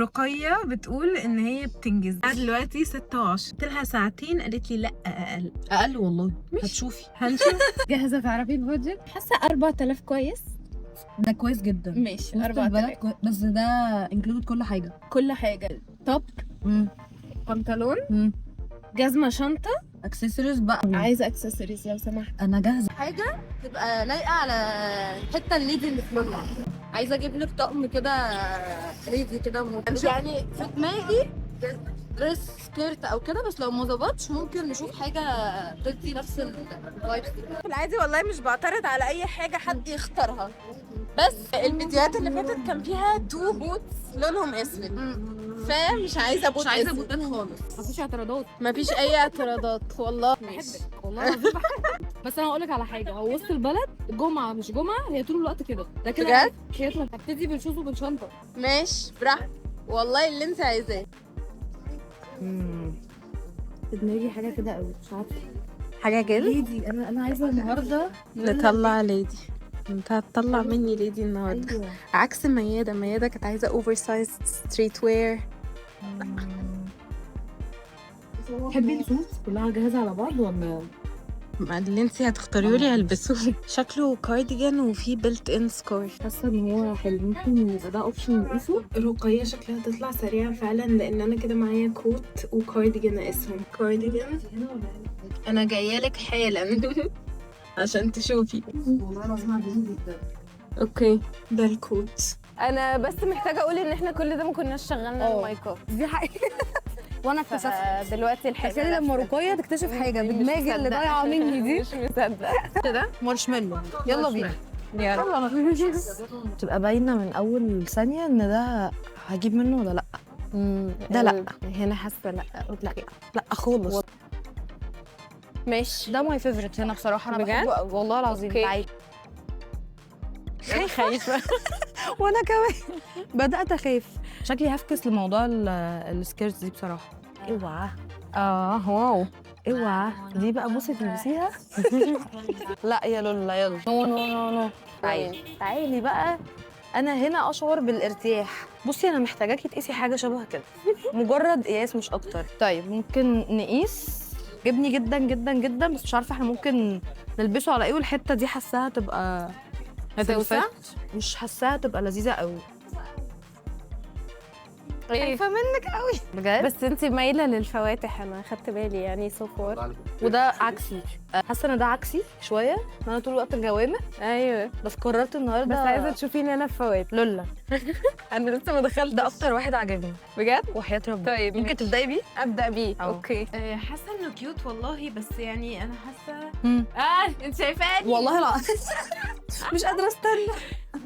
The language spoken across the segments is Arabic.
رقية بتقول ان هي بتنجز دلوقتي 6:10، قلت لها ساعتين قالت لي لا اقل والله. مش هتشوفي. هنشوف. جاهزه تعرفي البادجت؟ حاسه 4000 كويس. ده كويس جدا. ماشي وسط البلد 4000 بس ده انكلود كل حاجه. كل حاجه. توب، بنطلون، جزمه، شنطه. اكسسوارز بقى. عايزه اكسسوارز لو سمحت. انا جاهزه. حاجه تبقى لايقه على الحته الليدي اللي في لونها. عايزه اجيب لك طقم كده ليدي كده يعني في دماغي دريس سكيرت او كده، بس لو ما ظبطش ممكن نشوف حاجه تدي نفس الفايبس دي. في العادي والله مش بعترض على اي حاجة حد يختارها، بس الفيديوهات اللي فاتت كان فيها 2 بوتس لونهم اسود، فمش عايزة بوت، مش عايزه أسود. بوتات خالص. مفيش اعتراضات. مفيش اي اعتراضات والله. بحبك والله العظيم بحبك. بس انا هقول لك على حاجه، هو وسط البلد جمعه مش جمعه، هي طول الوقت كده. لكن بجد؟ هي هبتدي بالشوز وبالشنطه. ماشي براحتك والله اللي انت عايزاه. في دماغي حاجه كده قوي، مش عارفه. حاجة كده ليدي، انا عايزه النهارده نطلع ليدي. انت هتطلع مني ليدي النهارده. ايوه. عكس ميادة كانت عايزة اوفر سايز ستريت وير. تحبي الشوز كلها جاهزه على بعض ولا؟ اللي انت هتختاريه لي هلبسه. شكله كارديجان وفيه بيلت ان سكارف. حاسه ان هو حلو، ممكن يبقى ده اوبشن نقيسه. رقية شكلها تطلع سريعة فعلا، لان انا كده معايا كوت وكارديجان اقسهم. كارديجان انا جايه لك حالا عشان تشوفي. والله العظيم عجبني جدا. اوكي ده الكوت. انا بس محتاجه اقول ان احنا كل ده ما كناش شغلنا المايكات دي حقيقه. وانا اكتشفت دلوقتي الحاجه تخيلي لما رقيه تكتشف حاجه بدماغي اللي ضايعه مني دي. مش مصدقه كده مارشميلو. يلا بينا. يلا. تبقى باينه من اول ثانيه ان ده هجيب منه ولا لا. ده لا. هنا حاسه لا. لا خالص. ماشي ده ماي فيفورت هنا بصراحه. انا بجد؟ بحبه قوي والله العظيم. أوكي. تعالي. خايفه. وانا كمان بدات اخاف. شكلي هفكس لموضوع السكيرتس دي بصراحه. اوعى. واو. اوعى دي بقى بصي تلبسيها. لا يا لولا يلا. نو. تعالي بقى. انا هنا اشعر بالارتياح. بصي انا محتاجاكي تقيسي حاجه شبه كده. مجرد قياس مش اكتر. طيب ممكن نقيس. جبني جدا جدا جدا، بس مش عارفه احنا ممكن نلبسه على ايه، والحته دي حاساها تبقى هتوسع؟ مش حاساها تبقى لذيذه قوي. خايفه منك قوي بجد. بس انت مايله للفواتح، انا خدت بالي يعني صفور. وده عكسي. حاسه ان ده عكسي شويه، ان انا طول الوقت الجوامع. ايوه بس قررت النهارده بس عايزه تشوفيني انا في فواتح. لولا. انا لسه ما دخلت. ده اكتر واحد عجبني بجد. وحياه ربنا. طيب ممكن تبداي بيه. ابدا بيه. أو. اوكي. حاسه انه كيوت والله، بس يعني انا حاسه انت شايفاني والله العظيم مش قادره استنى.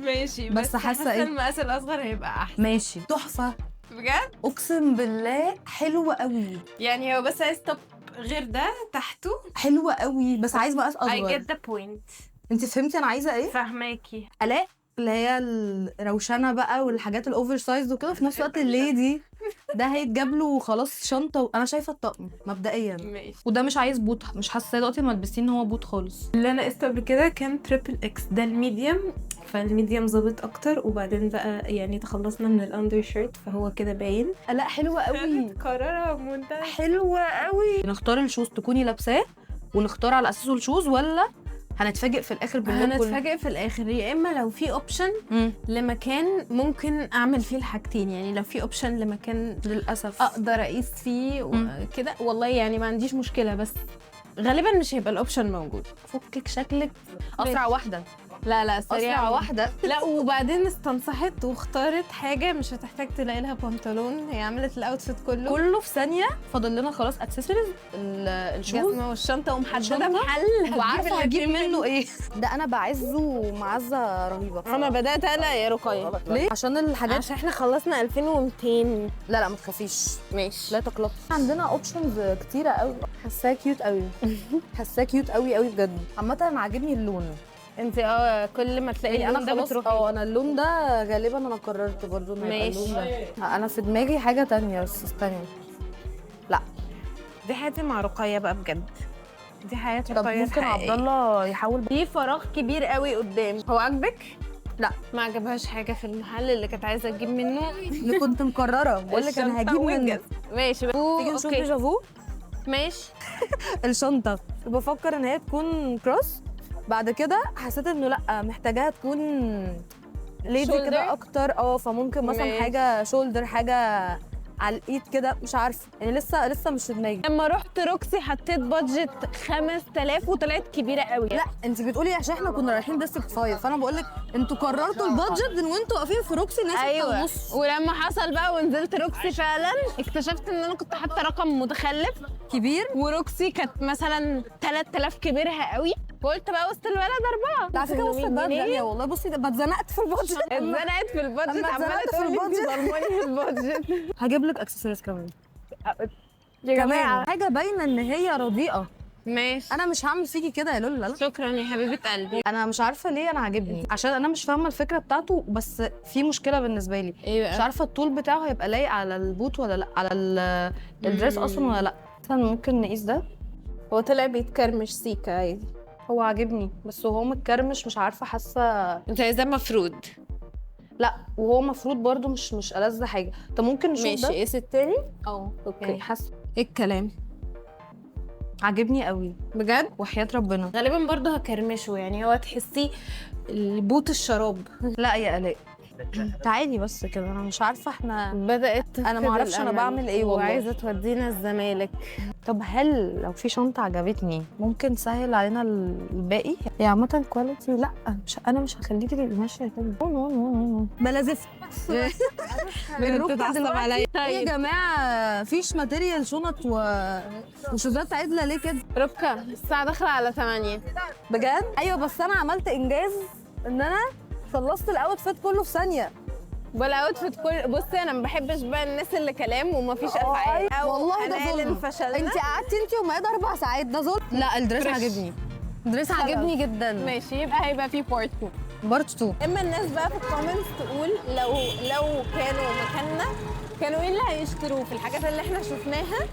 ماشي، بس حاسة إيه؟ المقاس الاصغر هيبقى احسن. ماشي تحفه بجد اقسم بالله. حلوه قوي. يعني هو بس عايز طب غير ده تحته. حلوه قوي بس عايز مقاس I اصغر. get the point. انت فهمتي انا عايزه ايه؟ فهماكي. الاء اللي هي الروشنه بقى والحاجات الاوفر سايز وكده، في نفس الوقت الليدي ده هيتجاب له خلاص شنطه. انا شايفه الطقم مبدئيا. ماشي. وده مش عايز بوت، مش حاسه دلوقتي لما لبستيه ان هو بوت خالص. اللي انا قسته قبل كده كان تريبل اكس، ده الميديم، فالميديم ظابط اكتر، وبعدين بقى يعني تخلصنا من الاندر شيرت فهو كده باين. لا حلوه قوي. قرارها منتهى. حلوه قوي. نختار الشوز تكوني لابساه ونختار على اساسه الشوز، ولا هنتفاجئ في الاخر باللوك كله؟ هنتفاجئ في الاخر، يا اما لو في اوبشن لمكان ممكن اعمل فيه الحاجتين، يعني لو في اوبشن لمكان للاسف اقدر اقيس فيه وكده والله يعني ما عنديش مشكله، بس غالبا مش هيبقى الاوبشن موجود. فكك شكلك اسرع واحده. لا سريعه اسرع واحده. لا وبعدين استنصحت واختارت حاجه مش هتحتاج تلاقي لها بنطلون، هي عملت الاوتفيت كله في ثانيه. فاضل لنا خلاص اكسسوارز الشوز الجزمه والشنطه ومحدده الشنطة. محل وعارفه هجيب منه ايه. ده انا بعزه معزه رهيبه بصراحة. انا بدات اقلق يا رقيه. ليه؟ عشان الحاجات. عشان احنا خلصنا 2200. لا ما تخافيش. ماشي. لا تقلقي. عندنا اوبشنز كتيره قوي. حاساه كيوت قوي. حاساه كيوت قوي قوي بجد. عامه انا عاجبني اللون. انت كل ما تلاقي يعني اللون انا ده خلاص بتروحي. انا اللون ده غالبا انا قررت برضو انه يبقى ماشي. اللون ده. انا في دماغي حاجه تانية بس استني. لا دي حياتي مع رقيه بقى بجد، دي حياه طب رقيه ممكن الحقيقية. عبد الله يحاول في فراغ كبير قوي قدام. هو عاجبك؟ لا ما عجبهاش حاجه في المحل اللي كانت عايزه تجيب منه. اللي كنت مقرره بقول لك انا هجيب منه. ماشي تيجي نشوف اوكي ديجافو. ماشي. الشنطه بفكر ان هي تكون كروس، بعد كده حسيت انه لا محتاجاها تكون ليدي Shoulder؟ كده اكتر. فممكن مثلا ماشي. حاجه شولدر، حاجه على الايد كده، مش عارفه يعني لسه مش في دماغي. لما رحت روكسي حطيت بادجت 5000 وطلعت كبيره قوي. لا انت بتقولي عشان احنا كنا رايحين ديستريكت 5، فانا بقول لك انتوا قررتوا البادجت من وانتوا واقفين في روكسي الناس ايوه ونص. ولما حصل بقى ونزلت روكسي فعلا اكتشفت ان انا كنت حاطه رقم متخلف كبير. وروكسي كانت مثلا 3000 كبيرها قوي، وقلت بقى وسط الولد 4. على فكره وسط البلد غاليه والله. بصي ده اتزنقت في البادجت. اتزنقت في البادجت، لما عماله اتزنقت في تقول لي البادجت. انت ظلماني في البادجت. هجيب لك اكسسوارز كمان يا جماعه حاجه باينه ان هي رديئه. ماشي. انا مش هعمل فيكي كده يا لولا. لا شكرا يا حبيبه قلبي. انا مش عارفه ليه انا عاجبني، عشان انا مش فاهمه الفكره بتاعته، بس في مشكله بالنسبه لي. ايه بقى؟ مش عارفه الطول بتاعه هيبقى لايق على البوت ولا لا، على الدريس اصلا ولا لا. مثلا ممكن نقيس ده. هو طلع بيتكرمش سيكا عادي. هو عاجبني بس وهو متكرمش مش عارفه، حاسه انت عايزاه مفروض. لا وهو مفروض برضو مش ألذ حاجه. طب ممكن نشوف ماشي ده. قيس التاني. اوكي يعني حاسه ايه الكلام عاجبني قوي بجد؟ وحياه ربنا. غالبا برضه هكرمشه، يعني هو تحسيه البوت الشراب. لا يا الاء تعالي بس كده، انا مش عارفه احنا بدأت أنا تفقد معرفش أنا الأمل بعمل إيه والله. وعايزة تودينا الزمالك. طب هل لو في شنطة عجبتني ممكن تسهل علينا الباقي؟ هي عامة كواليتي لا انا مش هخليكي تبقي ماشية كده. بلا زفت. بتتعصب عليا. ايه يا طيب جماعة فيش ماتيريال شنط وشوزات عدلة ليه كده؟ ربكة الساعة داخلة على 8. بجد؟ ايوه بس انا عملت انجاز ان انا خلصت الاوتفيت كله في ثانية. والاوتفيت كل بصي انا ما بحبش بقى الناس اللي كلام ومفيش افعال او والله ده هنعلن ظلم. فشلنا. انت قعدتي انت وميادة 4 ساعات، ده ظلم. لا الدريس فريش. عاجبني. الدريس عاجبني جدا. ماشي يبقى هيبقى في بارت 2. بارت 2. اما الناس بقى في الكومنتس تقول لو كانوا مكاننا كانوا ايه اللي هيشتروه في الحاجات اللي احنا شفناها